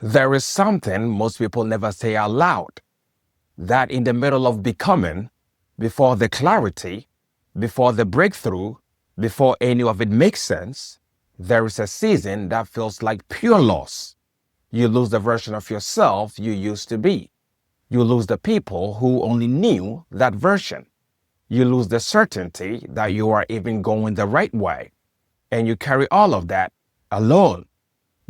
There is something most people never say out loud, that in the middle of becoming, before the clarity, before the breakthrough, before any of it makes sense, there is a season that feels like pure loss. You lose the version of yourself you used to be. You lose the people who only knew that version. You lose the certainty that you are even going the right way. And you carry all of that alone.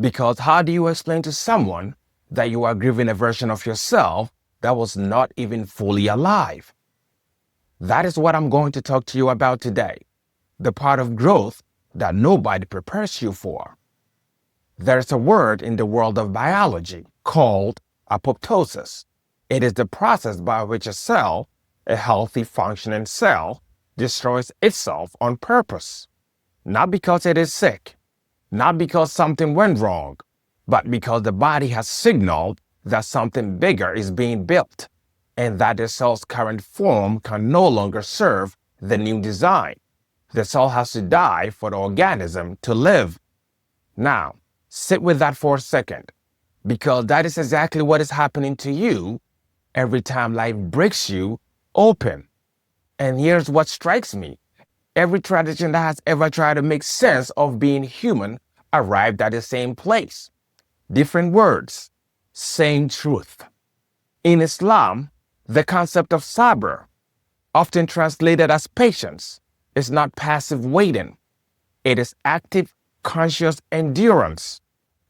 Because how do you explain to someone that you are grieving a version of yourself that was not even fully alive? That is what I'm going to talk to you about today. The part of growth that nobody prepares you for. There's a word in the world of biology called apoptosis. It is the process by which a cell, a healthy functioning cell, destroys itself on purpose. Not because it is sick, not because something went wrong, but because the body has signaled that something bigger is being built and that the cell's current form can no longer serve the new design. The cell has to die for the organism to live. Now, sit with that for a second, because that is exactly what is happening to you every time life breaks you open. And here's what strikes me. Every tradition that has ever tried to make sense of being human arrived at the same place. Different words, same truth. In Islam, the concept of Sabr, often translated as patience, is not passive waiting. It is active, conscious endurance.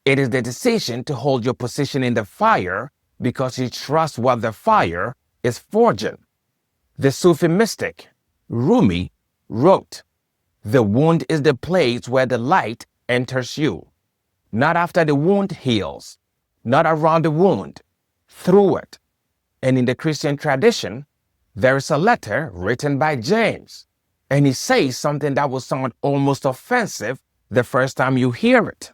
It is the decision to hold your position in the fire because you trust what the fire is forging. The Sufi mystic, Rumi, wrote, "The wound is the place where the light enters you. Not after the wound heals, not around the wound, through it." And in the Christian tradition, there is a letter written by James, and he says something that will sound almost offensive the first time you hear it.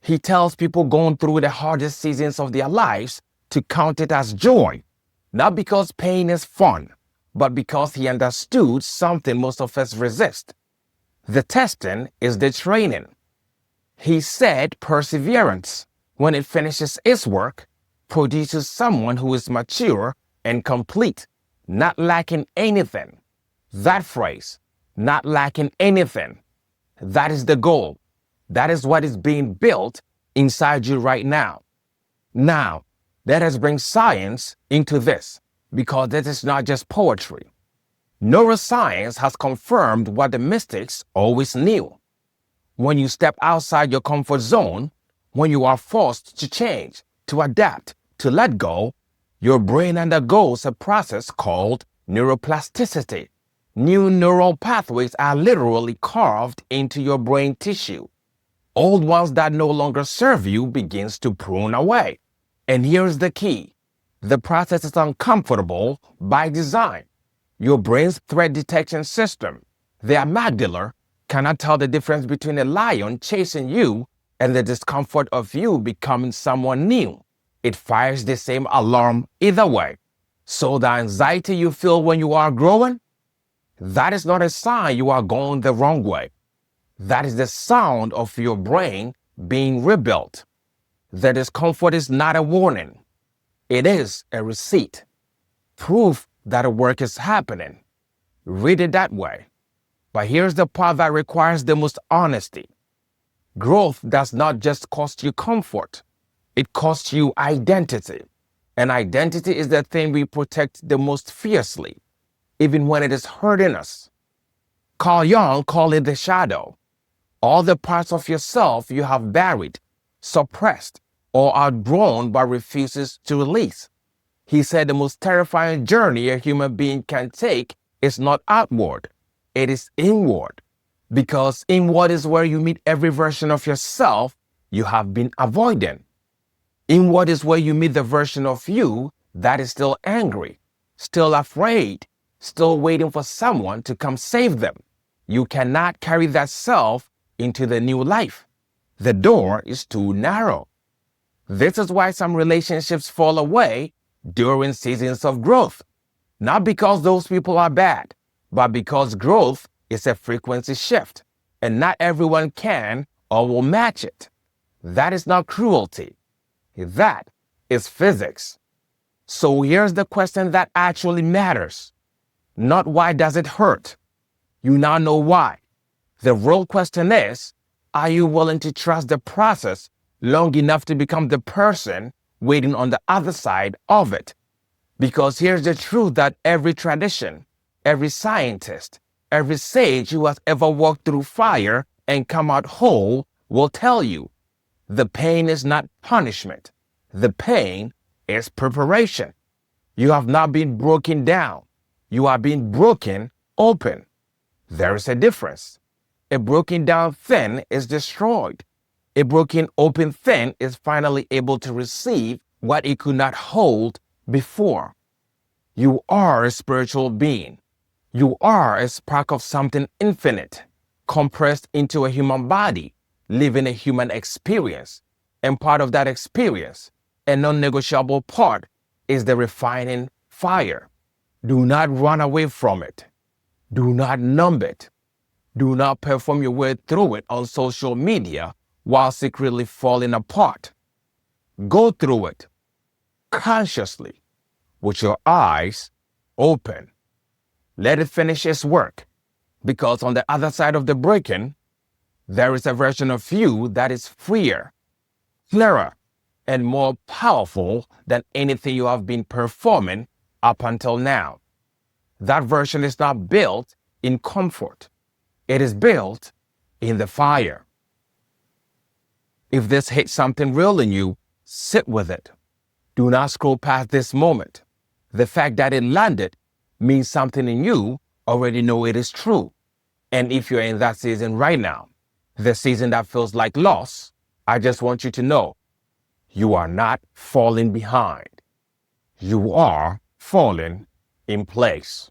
He tells people going through the hardest seasons of their lives to count it as joy, not because pain is fun, but because he understood something most of us resist. The testing is the training. He said perseverance, when it finishes its work, produces someone who is mature and complete, not lacking anything. That phrase, not lacking anything, that is the goal. That is what is being built inside you right now. Now, let us bring science into this, because this is not just poetry. Neuroscience has confirmed what the mystics always knew. When you step outside your comfort zone, when you are forced to change, to adapt, to let go, your brain undergoes a process called neuroplasticity. New neural pathways are literally carved into your brain tissue. Old ones that no longer serve you begins to prune away. And here's the key. The process is uncomfortable by design. Your brain's threat detection system, the amygdala, cannot tell the difference between a lion chasing you and the discomfort of you becoming someone new. It fires the same alarm either way. So the anxiety you feel when you are growing, that is not a sign you are going the wrong way. That is the sound of your brain being rebuilt. The discomfort is not a warning. It is a receipt. Proof that a work is happening. Read it that way. But here's the part that requires the most honesty. Growth does not just cost you comfort. It costs you identity. And identity is the thing we protect the most fiercely, even when it is hurting us. Carl Jung called it the shadow. All the parts of yourself you have buried, suppressed, or outgrown but refuses to release. He said the most terrifying journey a human being can take is not outward, it is inward. Because inward is where you meet every version of yourself you have been avoiding. Inward is where you meet the version of you that is still angry, still afraid, still waiting for someone to come save them. You cannot carry that self into the new life. The door is too narrow. This is why some relationships fall away during seasons of growth. Not because those people are bad, but because growth is a frequency shift, and not everyone can or will match it. That is not cruelty. That is physics. So here's the question that actually matters. Not why does it hurt? You now know why. The real question is, are you willing to trust the process long enough to become the person waiting on the other side of it? Because here's the truth that every tradition, every scientist, every sage who has ever walked through fire and come out whole will tell you. The pain is not punishment. The pain is preparation. You have not been broken down. You are being broken open. There is a difference. A broken down thing is destroyed. A broken open thing is finally able to receive what it could not hold before. You are a spiritual being. You are a spark of something infinite, compressed into a human body, living a human experience. And part of that experience, a non-negotiable part, is the refining fire. Do not run away from it. Do not numb it. Do not perform your way through it on social media while secretly falling apart. Go through it consciously with your eyes open. Let it finish its work, because on the other side of the breaking, there is a version of you that is freer, clearer, and more powerful than anything you have been performing up until now. That version is not built in comfort. It is built in the fire. If this hits something real in you, sit with it. Do not scroll past this moment. The fact that it landed means something in you already know it is true. And if you're in that season right now, the season that feels like loss, I just want you to know you are not falling behind. You are falling in place.